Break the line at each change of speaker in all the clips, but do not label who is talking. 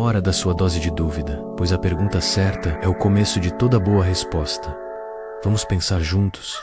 Hora da sua dose de dúvida, pois a pergunta certa é o começo de toda boa resposta. Vamos pensar juntos?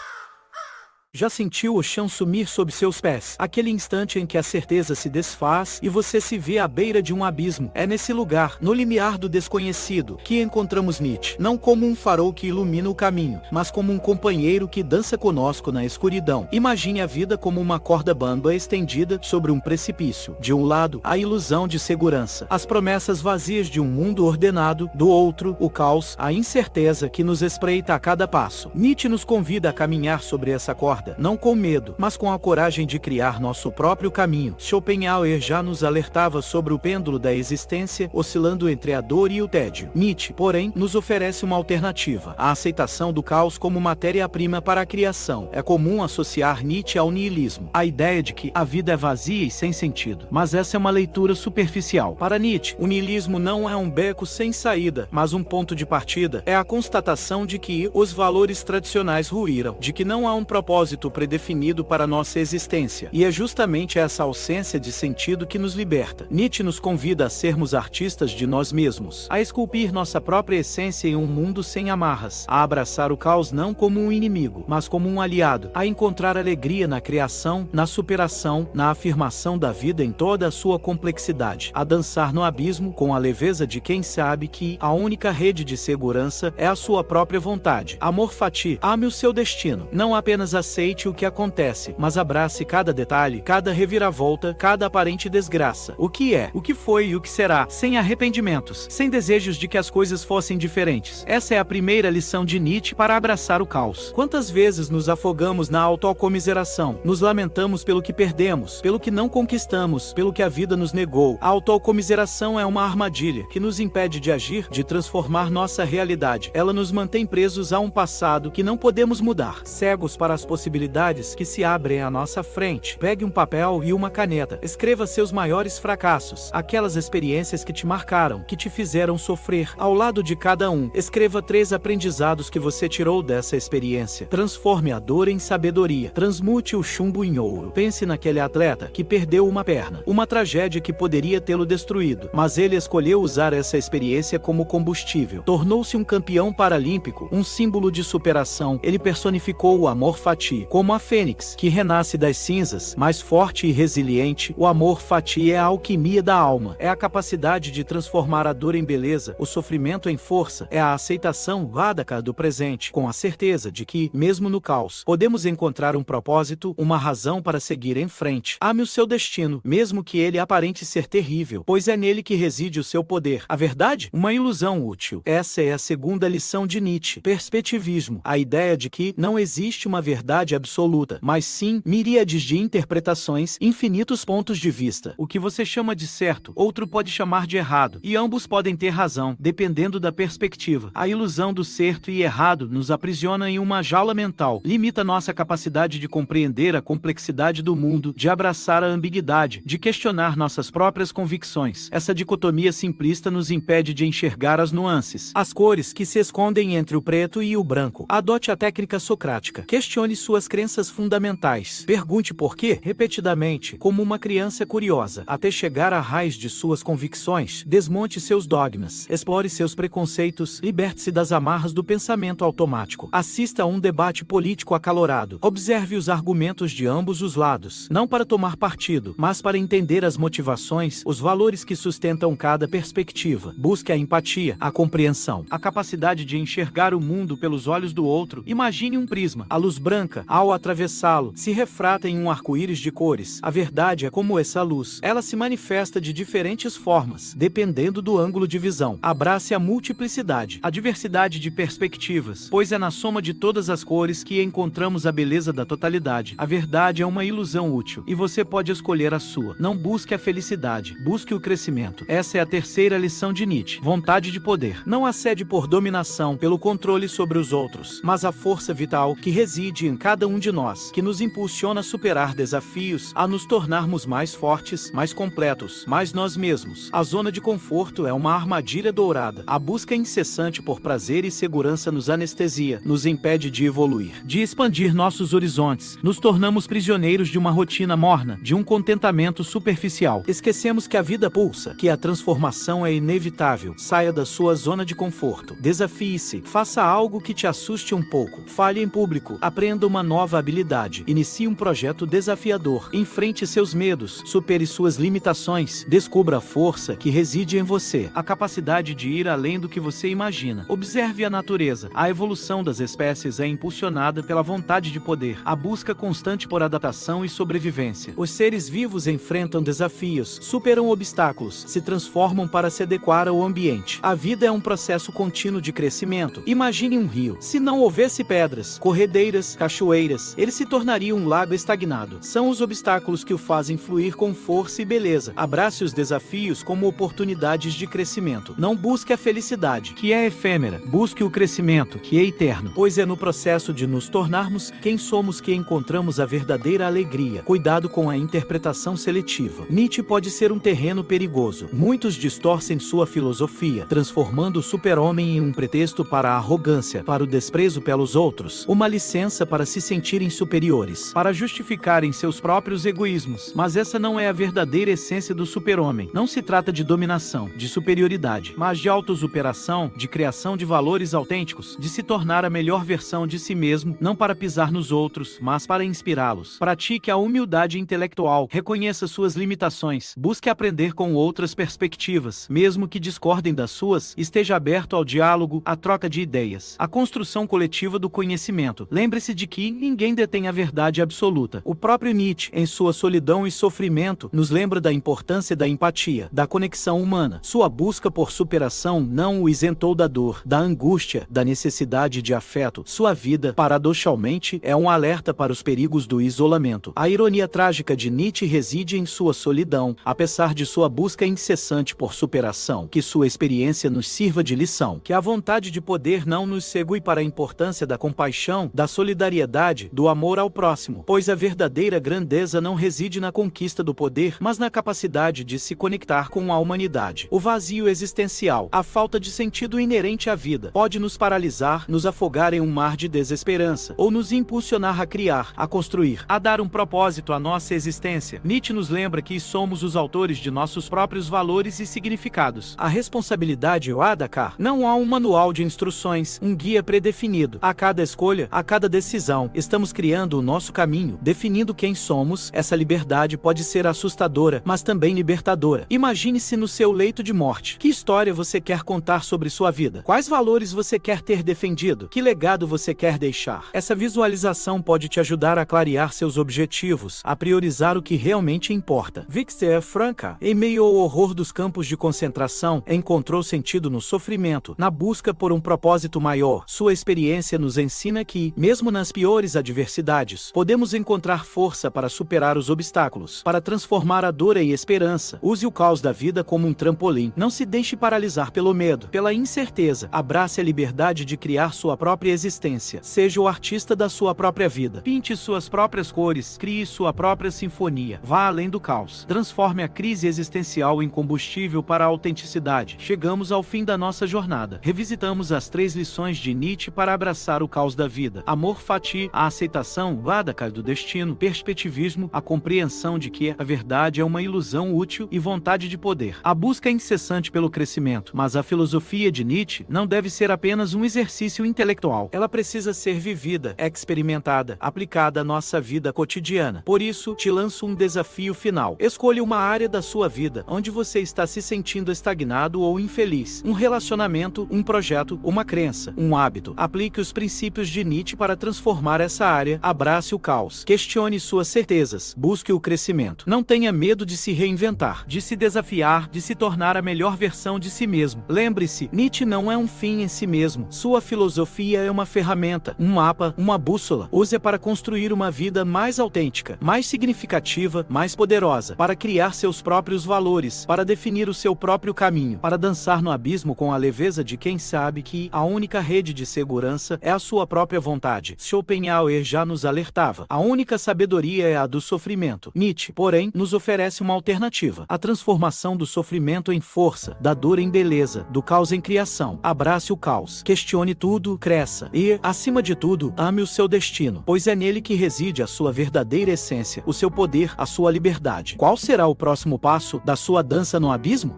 Já sentiu o chão sumir sob seus pés? Aquele instante em que a certeza se desfaz e você se vê à beira de um abismo. É nesse lugar, no limiar do desconhecido, que encontramos Nietzsche. Não como um farol que ilumina o caminho, mas como um companheiro que dança conosco na escuridão. Imagine a vida como uma corda bamba estendida sobre um precipício. De um lado, a ilusão de segurança, as promessas vazias de um mundo ordenado. Do outro, o caos, a incerteza que nos espreita a cada passo. Nietzsche nos convida a caminhar sobre essa corda, não com medo, mas com a coragem de criar nosso próprio caminho. Schopenhauer já nos alertava sobre o pêndulo da existência, oscilando entre a dor e o tédio. Nietzsche, porém, nos oferece uma alternativa, a aceitação do caos como matéria-prima para a criação. É comum associar Nietzsche ao niilismo, a ideia de que a vida é vazia e sem sentido. Mas essa é uma leitura superficial. Para Nietzsche, o niilismo não é um beco sem saída, mas um ponto de partida. É a constatação de que os valores tradicionais ruíram, de que não há um propósito predefinido para nossa existência. E é justamente essa ausência de sentido que nos liberta. Nietzsche nos convida a sermos artistas de nós mesmos, a esculpir nossa própria essência em um mundo sem amarras, a abraçar o caos não como um inimigo, mas como um aliado, a encontrar alegria na criação, na superação, na afirmação da vida em toda a sua complexidade, a dançar no abismo com a leveza de quem sabe que a única rede de segurança é a sua própria vontade. Amor fati, ame o seu destino. Não apenas aceite o que acontece, mas abrace cada detalhe, cada reviravolta, cada aparente desgraça. O que é, o que foi e o que será, sem arrependimentos, sem desejos de que as coisas fossem diferentes. Essa é a primeira lição de Nietzsche para abraçar o caos. Quantas vezes nos afogamos na autocomiseração, nos lamentamos pelo que perdemos, pelo que não conquistamos, pelo que a vida nos negou. A autocomiseração é uma armadilha que nos impede de agir, de transformar nossa realidade. Ela nos mantém presos a um passado que não podemos mudar, cegos para as possibilidades que se abrem à nossa frente. Pegue um papel e uma caneta. Escreva seus maiores fracassos, aquelas experiências que te marcaram, que te fizeram sofrer. Ao lado de cada um, escreva 3 aprendizados que você tirou dessa experiência. Transforme a dor em sabedoria. Transmute o chumbo em ouro. Pense naquele atleta que perdeu uma perna, uma tragédia que poderia tê-lo destruído, mas ele escolheu usar essa experiência como combustível. Tornou-se um campeão paralímpico, um símbolo de superação. Ele personificou o amor fati, como a fênix, que renasce das cinzas, mais forte e resiliente. O amor fati é a alquimia da alma, é a capacidade de transformar a dor em beleza, o sofrimento em força, é a aceitação vádaka do presente, com a certeza de que, mesmo no caos, podemos encontrar um propósito, uma razão para seguir em frente. Ame o seu destino, mesmo que ele aparente ser terrível, pois é nele que reside o seu poder. A verdade? Uma ilusão útil. Essa é a segunda lição de Nietzsche. Perspectivismo, a ideia de que não existe uma verdade absoluta, mas sim miríades de interpretações, infinitos pontos de vista. O que você chama de certo, outro pode chamar de errado, e ambos podem ter razão, dependendo da perspectiva. A ilusão do certo e errado nos aprisiona em uma jaula mental, limita nossa capacidade de compreender a complexidade do mundo, de abraçar a ambiguidade, de questionar nossas próprias convicções. Essa dicotomia simplista nos impede de enxergar as nuances, as cores que se escondem entre o preto e o branco. Adote a técnica socrática. Questione suas crenças fundamentais. Pergunte por quê repetidamente, como uma criança curiosa, até chegar à raiz de suas convicções. Desmonte seus dogmas, explore seus preconceitos, liberte-se das amarras do pensamento automático. Assista a um debate político acalorado. Observe os argumentos de ambos os lados, não para tomar partido, mas para entender as motivações, os valores que sustentam cada perspectiva. Busque a empatia, a compreensão, a capacidade de enxergar o mundo pelos olhos do outro. Imagine um prisma. A luz branca, ao atravessá-lo, se refrata em um arco-íris de cores. A verdade é como essa luz. Ela se manifesta de diferentes formas, dependendo do ângulo de visão. Abrace a multiplicidade, a diversidade de perspectivas, pois é na soma de todas as cores que encontramos a beleza da totalidade. A verdade é uma ilusão útil, e você pode escolher a sua. Não busque a felicidade, busque o crescimento. Essa é a terceira lição de Nietzsche. Vontade de poder. Não a sede por dominação, pelo controle sobre os outros, mas a força vital que reside em cada cada um de nós, que nos impulsiona a superar desafios, a nos tornarmos mais fortes, mais completos, mais nós mesmos. A zona de conforto é uma armadilha dourada. A busca incessante por prazer e segurança nos anestesia, nos impede de evoluir, de expandir nossos horizontes. Nos tornamos prisioneiros de uma rotina morna, de um contentamento superficial. Esquecemos que a vida pulsa, que a transformação é inevitável. Saia da sua zona de conforto. Desafie-se. Faça algo que te assuste um pouco. Fale em público. Aprenda uma nova habilidade. Inicie um projeto desafiador. Enfrente seus medos. Supere suas limitações. Descubra a força que reside em você. A capacidade de ir além do que você imagina. Observe a natureza. A evolução das espécies é impulsionada pela vontade de poder. A busca constante por adaptação e sobrevivência. Os seres vivos enfrentam desafios, superam obstáculos, se transformam para se adequar ao ambiente. A vida é um processo contínuo de crescimento. Imagine um rio. Se não houvesse pedras, corredeiras, cachoeiras, ele se tornaria um lago estagnado. São os obstáculos que o fazem fluir com força e beleza. Abrace os desafios como oportunidades de crescimento. Não busque a felicidade, que é efêmera. Busque o crescimento, que é eterno. Pois é no processo de nos tornarmos quem somos que encontramos a verdadeira alegria. Cuidado com a interpretação seletiva. Nietzsche pode ser um terreno perigoso. Muitos distorcem sua filosofia, transformando o super-homem em um pretexto para a arrogância, para o desprezo pelos outros, uma licença para se sentirem superiores, para justificarem seus próprios egoísmos. Mas essa não é a verdadeira essência do super-homem. Não se trata de dominação, de superioridade, mas de autossuperação, de criação de valores autênticos, de se tornar a melhor versão de si mesmo, não para pisar nos outros, mas para inspirá-los. Pratique a humildade intelectual, reconheça suas limitações, busque aprender com outras perspectivas, mesmo que discordem das suas, esteja aberto ao diálogo, à troca de ideias, à construção coletiva do conhecimento. Lembre-se de que ninguém detém a verdade absoluta. O próprio Nietzsche, em sua Solidão e Sofrimento, nos lembra da importância da empatia, da conexão humana. Sua busca por superação não o isentou da dor, da angústia, da necessidade de afeto. Sua vida, paradoxalmente, é um alerta para os perigos do isolamento. A ironia trágica de Nietzsche reside em sua solidão, apesar de sua busca incessante por superação. Que sua experiência nos sirva de lição. Que a vontade de poder não nos segue para a importância da compaixão, da solidariedade, do amor ao próximo. Pois a verdadeira grandeza não reside na conquista do poder, mas na capacidade de se conectar com a humanidade. O vazio existencial, a falta de sentido inerente à vida, pode nos paralisar, nos afogar em um mar de desesperança, ou nos impulsionar a criar, a construir, a dar um propósito à nossa existência. Nietzsche nos lembra que somos os autores de nossos próprios valores e significados. A responsabilidade ou Adakar. Não há um manual de instruções, um guia predefinido. A cada escolha, a cada decisão, estamos criando o nosso caminho, definindo quem somos. Essa liberdade pode ser assustadora, mas também libertadora. Imagine-se no seu leito de morte. Que história você quer contar sobre sua vida? Quais valores você quer ter defendido? Que legado você quer deixar? Essa visualização pode te ajudar a clarear seus objetivos, a priorizar o que realmente importa. Viktor Frankl, em meio ao horror dos campos de concentração, encontrou sentido no sofrimento, na busca por um propósito maior. Sua experiência nos ensina que, mesmo nas piores adversidades, podemos encontrar força para superar os obstáculos, para transformar a dor em esperança. Use o caos da vida como um trampolim. Não se deixe paralisar pelo medo, pela incerteza. Abrace a liberdade de criar sua própria existência. Seja o artista da sua própria vida. Pinte suas próprias cores, crie sua própria sinfonia. Vá além do caos. Transforme a crise existencial em combustível para a autenticidade. Chegamos ao fim da nossa jornada. Revisitamos as 3 lições de Nietzsche para abraçar o caos da vida. Amor fati, a aceitação, Adakar do destino, perspectivismo, a compreensão de que a verdade é uma ilusão útil e vontade de poder. A busca incessante pelo crescimento. Mas a filosofia de Nietzsche não deve ser apenas um exercício intelectual. Ela precisa ser vivida, experimentada, aplicada à nossa vida cotidiana. Por isso, te lanço um desafio final. Escolha uma área da sua vida onde você está se sentindo estagnado ou infeliz. Um relacionamento, um projeto, uma crença, um hábito. Aplique os princípios de Nietzsche para transformar essa área. Abrace o caos. Questione suas certezas. Busque o crescimento. Não tenha medo de se reinventar, de se desafiar, de se tornar a melhor versão de si mesmo. Lembre-se, Nietzsche não é um fim em si mesmo. Sua filosofia é uma ferramenta, um mapa, uma bússola. Use-a para construir uma vida mais autêntica, mais significativa, mais poderosa, para criar seus próprios valores, para definir o seu próprio caminho, para dançar no abismo com a leveza de quem sabe que a única rede de segurança é a sua própria vontade. Schopenhauer Schopenhauer já nos alertava. A única sabedoria é a do sofrimento. Nietzsche, porém, nos oferece uma alternativa. A transformação do sofrimento em força, da dor em beleza, do caos em criação. Abrace o caos. Questione tudo, cresça. E, acima de tudo, ame o seu destino, pois é nele que reside a sua verdadeira essência, o seu poder, a sua liberdade. Qual será o próximo passo da sua dança no abismo?